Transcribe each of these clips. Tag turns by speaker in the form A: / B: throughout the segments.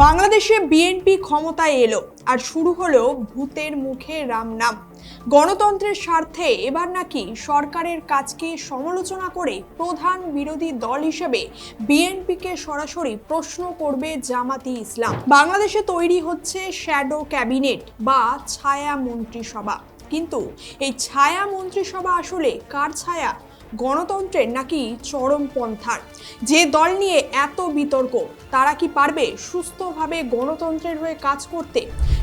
A: বাংলাদেশে বিএনপি ক্ষমতায় এলো আর শুরু হলো ভূতের মুখে রাম নাম। গণতন্ত্রের স্বার্থে এবার নাকি সরকারের কাজকে সমালোচনা করে প্রধান বিরোধী দল হিসেবে বিএনপিকে সরাসরি প্রশ্ন করবে জামাতি ইসলাম। বাংলাদেশে তৈরি হচ্ছে শ্যাডো ক্যাবিনেট বা ছায়া মন্ত্রিসভা। কিন্তু এই ছায়া মন্ত্রিসভা আসলে কার ছায়া? গণতন্ত্রের নাকি চরমপন্থার? যে দল নিয়ে এত বিতর্ক, তারা কি পারবে সুস্থভাবে গণতন্ত্রের হয়ে কাজ করতে,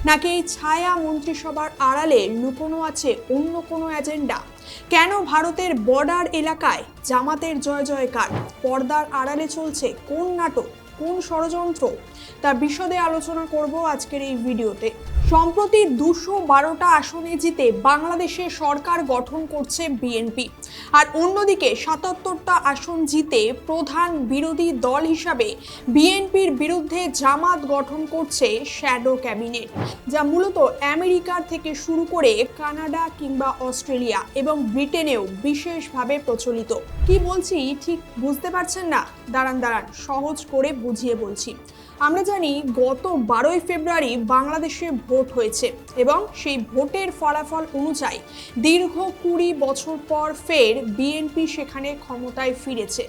A: নাকি এই ছায়া মন্ত্রিসভার আড়ালে লুকোনো আছে অন্য কোনো এজেন্ডা? কেন ভারতের বর্ডার এলাকায় জামাতের জয় জয়কার? পর্দার আড়ালে চলছে কোন নাটক, কোন ষড়যন্ত্র? তা বিশদে আলোচনা করব আজকের এই ভিডিওতে। সম্প্রতি 212টা আসনে জিতে বাংলাদেশে সরকার গঠন করছে বিএনপি, আর অন্যদিকে 77টা আসন জিতে প্রধান বিরোধী দল হিসাবে বিএনপির বিরুদ্ধে জামাত গঠন করছে শ্যাডো ক্যাবিনেট, যা মূলত আমেরিকা থেকে শুরু করে কানাডা কিংবা অস্ট্রেলিয়া এবং ব্রিটেনেও বিশেষভাবে প্রচলিত। কি বলছি ঠিক বুঝতে পারছেন না? দাঁড়ান সহজ করে বুঝিয়ে বলছি। আমরা জানি গত 12ই ফেব্রুয়ারি বাংলাদেশে ভোট হয়েছে এবং সেই ভোটের ফলাফল অনুযায়ী দীর্ঘ 20 বছর পর ফের বিএনপি সেখানে ক্ষমতায় ফিরেছে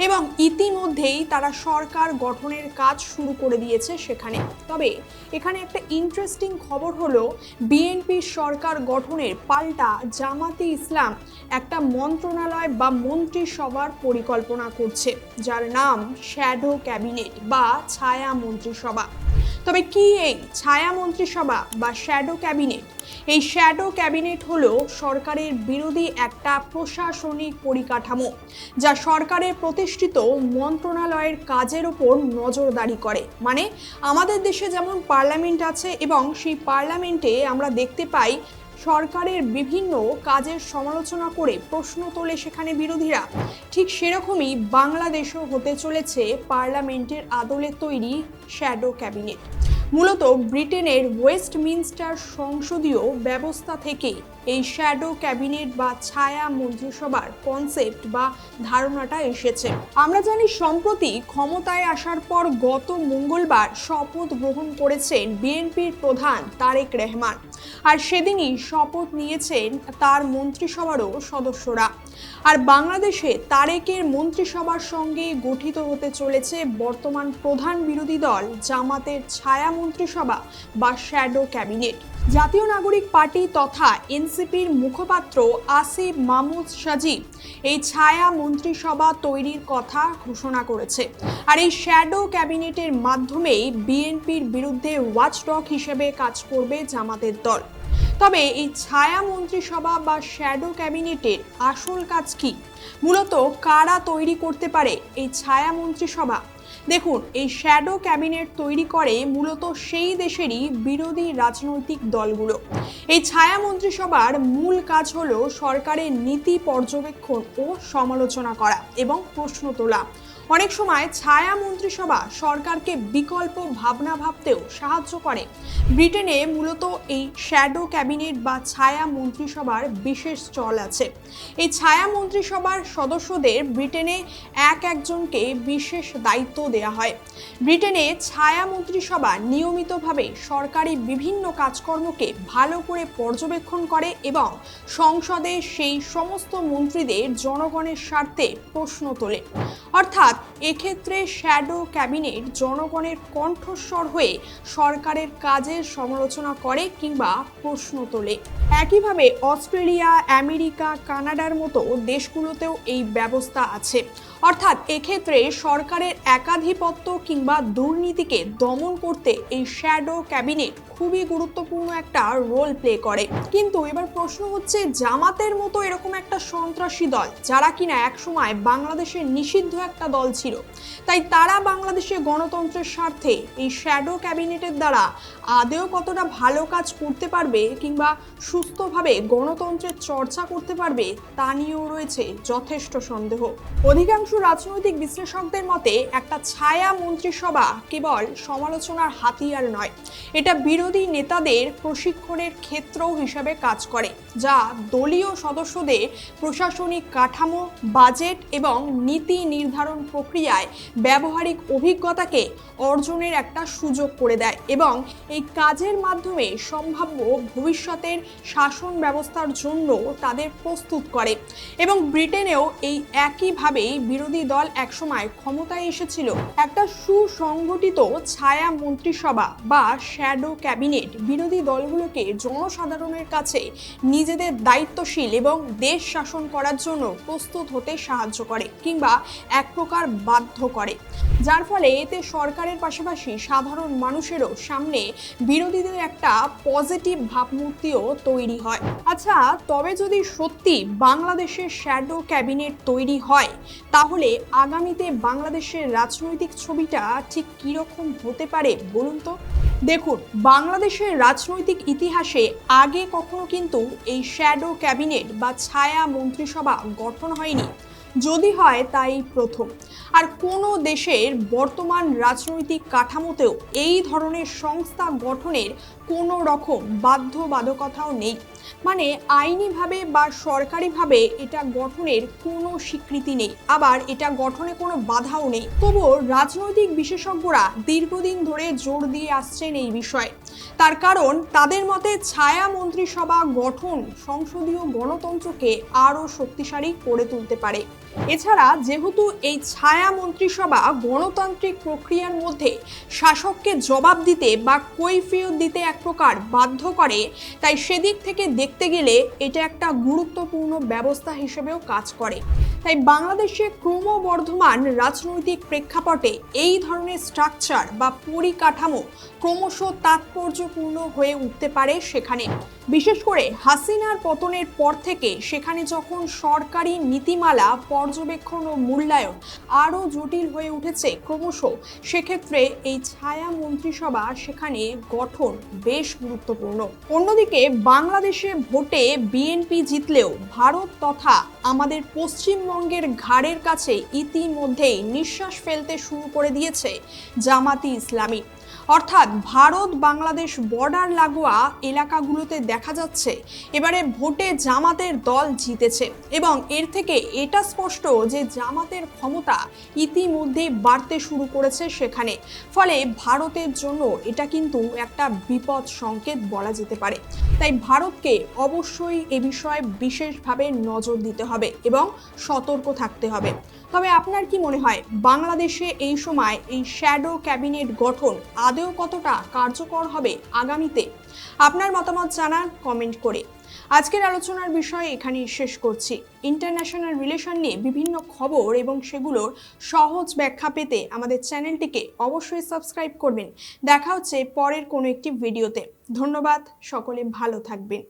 A: এবং ইতিমধ্যেই তারা সরকার গঠনের কাজ শুরু করে দিয়েছে সেখানে। তবে এখানে একটা ইন্টারেস্টিং খবর হলো, বিএনপির সরকার গঠনের পাল্টা জামাতে ইসলাম একটা মন্ত্রণালয় বা মন্ত্রিসভার পরিকল্পনা করছে, যার নাম শ্যাডো ক্যাবিনেট বা ছায়া মন্ত্রিসভা। তবে কি এই ছায়া মন্ত্রিসভা বা শ্যাডো ক্যাবিনেট? এই শ্যাডো ক্যাবিনেট হলো সরকারের বিরোধী একটা প্রশাসনিক পরিকাঠামো, যা সরকারের প্রতিষ্ঠিত মন্ত্রণালয়ের কাজের ওপর নজরদারি করে। মানে আমাদের দেশে যেমন পার্লামেন্ট আছে এবং সেই পার্লামেন্টে আমরা দেখতে পাই সরকারের বিভিন্ন কাজের সমালোচনা করে প্রশ্ন তোলে সেখানে বিরোধীরা, ঠিক সেরকমই বাংলাদেশও হতে চলেছে পার্লামেন্টের আদলে তৈরি শ্যাডো ক্যাবিনেট। মূলত ব্রিটেনের ওয়েস্টমিনস্টার সংসদীয় ব্যবস্থা থেকে এই শ্যাডো ক্যাবিনেট বা ছায়া মন্ত্রিসভার কনসেপ্ট বা ধারণাটা এসেছে। আমরা জানি সম্প্রতি ক্ষমতায় আসার পর গত মঙ্গলবার শপথ গ্রহণ করেছেন বিএনপির প্রধান তারেক রহমান, আর সেদিনই শপথ নিয়েছেন তার মন্ত্রিসভারও সদস্যরা। আর বাংলাদেশে তারেকের মন্ত্রিসভার সঙ্গে গঠিত হতে চলেছে বর্তমান প্রধান বিরোধী দল জামাতের ছায়া মন্ত্রিসভা বা শ্যাডো ক্যাবিনেট। জাতীয় নাগরিক পার্টি তথা এনসিপির মুখপাত্র আসিফ মাহমুদ সাজিব এই ছায়া মন্ত্রিসভা তৈরির কথা ঘোষণা করেছে। আর এই শ্যাডো ক্যাবিনেটের মাধ্যমেই বিএনপির বিরুদ্ধে ওয়াচডগ হিসেবে কাজ করবে জামাতের দল। তবে এই ছায়া মন্ত্রিসভা বা শ্যাডো ক্যাবিনেটের আসল কাজ কি? মূলত কারা তৈরি করতে পারে এই ছায়া মন্ত্রিসভা? দেখুন, এই শ্যাডো ক্যাবিনেট তৈরি করে মূলত সেই দেশেরই বিরোধী রাজনৈতিক দলগুলো। এই ছায়া মন্ত্রিসভার মূল কাজ হলো সরকারের নীতি পর্যবেক্ষণ ও সমালোচনা করা এবং প্রশ্ন তোলা। অনেক সময় ছায়া মন্ত্রিসভা সরকারকে বিকল্প ভাবনা ভাবতেও সাহায্য করে। ব্রিটেনে মূলত এই শ্যাডো ক্যাবিনেট বা ছায়া মন্ত্রিসভার বিশেষ চল আছে। এই ছায়া মন্ত্রিসভার সদস্যদের ব্রিটেনে একজনকে বিশেষ দায়িত্ব দেওয়া হয়। ব্রিটেনে ছায়া মন্ত্রিসভা নিয়মিতভাবে সরকারি বিভিন্ন কাজকর্মকে ভালো করে পর্যবেক্ষণ করে এবং সংসদে সেই সমস্ত মন্ত্রীদের জনগণের স্বার্থে প্রশ্ন তোলে। অর্থাৎ এক্ষেত্রে শ্যাডো ক্যাবিনেট জনগণের কণ্ঠস্বর হয়ে সরকারের কাজের সমালোচনা করে কিংবা প্রশ্ন তোলে। একইভাবে অস্ট্রেলিয়া, আমেরিকা, কানাডার মতো দেশগুলোতেও এই ব্যবস্থা আছে। অর্থাৎ এক্ষেত্রে সরকারের একাধিপত্য কিংবা দুর্নীতিকে দমন করতে এই শ্যাডো ক্যাবিনেট খুবই গুরুত্বপূর্ণ একটা রোল প্লে করে। কিন্তু এবার প্রশ্ন হচ্ছে, জামাতের মতো এরকম একটা সন্ত্রাসী দল, যারা কিনা একসময় বাংলাদেশের নিষিদ্ধ একটা দল ছিল, তাই তারা বাংলাদেশে গণতন্ত্রের স্বার্থে এই শ্যাডো ক্যাবিনেটের দ্বারা আদেও কতটা ভালো কাজ করতে পারবে কিংবা সুস্থভাবে গণতন্ত্রের চর্চা করতে পারবে তা নিয়েও রয়েছে যথেষ্ট সন্দেহ। অধিকাংশ রাজনৈতিক বিশ্লেষকদের মতে একটা ছায়া মন্ত্রিসভা কেবল সমালোচনার হাতিয়ার নয়, এটা বিরোধী নেতাদের প্রশিক্ষণের ক্ষেত্র হিসেবে কাজ করে, যা দলীয় সদস্যদের প্রশাসনিক কাঠামো, বাজেট এবং নীতি নির্ধারণ নির্ধারণ প্রক্রিয়ায় ব্যবহারিক অভিজ্ঞতাকে অর্জনের একটা সুযোগ করে দেয় এবং এই কাজের মাধ্যমে সম্ভাব্য ভবিষ্যতের শাসন ব্যবস্থার জন্য তাদের প্রস্তুত করে। এবং ব্রিটেনেও এই একইভাবেই বিরোধী দল একসময় ক্ষমতায় এসেছিল। একটা সুসংগঠিত ছায়া মন্ত্রিসভা বা শ্যাডো ক্যাবিনেট বিরোধী দলগুলোকে জনসাধারণের কাছে নিজেদের দায়িত্বশীল এবং দেশ শাসন করার জন্য প্রস্তুত হতে সাহায্য করে কিংবা এক প্রকার বাধ্য করে, যার ফলে এতে সরকারের পাশাপাশি সাধারণ মানুষেরও সামনে বিরোধীদের একটা পজিটিভ ভাবমূর্তিও তৈরি হয়। আচ্ছা, তবে যদি সত্যি বাংলাদেশের শ্যাডো ক্যাবিনেট তৈরি হয়, তাহলে আগামীতে বাংলাদেশের রাজনৈতিক ছবিটা ঠিক কিরকম হতে পারে বলুন তো? দেখুন, বাংলাদেশের রাজনৈতিক ইতিহাসে আগে কখনো কিন্তু এই শ্যাডো ক্যাবিনেট বা ছায়া মন্ত্রিসভা গঠন হয়নি। যদি হয় তাই প্রথম। আর কোনো দেশের বর্তমান রাজনৈতিক কাঠামোতেও এই ধরনের সংস্থা গঠনের কোনো রকম বাধ্যবাধকতাও নেই। মানে আইনিভাবে বা সরকারিভাবে এটা গঠনের কোনো স্বীকৃতি নেই, আবার এটা গঠনে কোনো বাধাও নেই। তবুও রাজনৈতিক বিশেষজ্ঞরা দীর্ঘদিন ধরে জোর দিয়ে আসছেন এই বিষয়ে। তার কারণ তাদের মতে ছায়া মন্ত্রিসভা গঠন সংসদীয় গণতন্ত্রকে আরও শক্তিশালী করে তুলতে পারে। এছাড়া যেহেতু এই ছায়া মন্ত্রিসভা গণতান্ত্রিক প্রক্রিয়ার মধ্যে শাসককে জবাব দিতে বা কৈফিয়ত দিতে এক প্রকার বাধ্য করে, তাই সেদিক থেকে দেখতে গেলে এটা একটা গুরুত্বপূর্ণ ব্যবস্থা হিসেবেও কাজ করে। তাই বাংলাদেশে ক্রমবর্ধমান রাজনৈতিক প্রেক্ষাপটে এই ধরনের স্ট্রাকচার বা পরিকাঠামো ক্রমশ তাৎপর্যপূর্ণ হয়ে উঠতে পারে সেখানে। বিশেষ করে হাসিনার পতনের পর থেকে সেখানে যখন সরকারি নীতিমালা পর্যবেক্ষণ ও মূল্যায়ন আরও জটিল হয়ে উঠেছে ক্রমশ, সেক্ষেত্রে এই ছায়া মন্ত্রিসভা সেখানে গঠন বেশ গুরুত্বপূর্ণ। অন্যদিকে বাংলাদেশে ভোটে বিএনপি জিতলেও ভারত তথা আমাদের পশ্চিমবঙ্গের ঘাড়ের কাছে ইতিমধ্যেই নিঃশ্বাস ফেলতে শুরু করে দিয়েছে জামাতি ইসলামী। অর্থাৎ ভারত বাংলাদেশ বর্ডার লাগোয়া এলাকাগুলোতে দেখা যাচ্ছে এবারে ভোটে জামাতের দল জিতেছে এবং এর থেকে এটা স্পষ্ট যে জামাতের ক্ষমতা ইতিমধ্যেই বাড়তে শুরু করেছে সেখানে। ফলে ভারতের জন্য এটা কিন্তু একটা বিপদ সংকেত বলা যেতে পারে। তাই ভারতকে অবশ্যই এ বিষয়ে বিশেষভাবে নজর দিতে হবে এবং সতর্ক থাকতে হবে। তবে আপনার কি মনে হয় বাংলাদেশে এই সময় এই শ্যাডো ক্যাবিনেট গঠন আদৌ কতটা কার্যকর হবে আগামীতে? আপনার মতামত জানান কমেন্ট করে। আজকের আলোচনার বিষয় এখানেই শেষ করছি। ইন্টারন্যাশনাল রিলেশন নিয়ে বিভিন্ন খবর এবং সেগুলোর সহজ ব্যাখ্যা পেতে আমাদের চ্যানেলটিকে অবশ্যই সাবস্ক্রাইব করবেন। দেখা হচ্ছে পরের কোনো একটি ভিডিওতে। ধন্যবাদ, সকলে ভালো থাকবেন।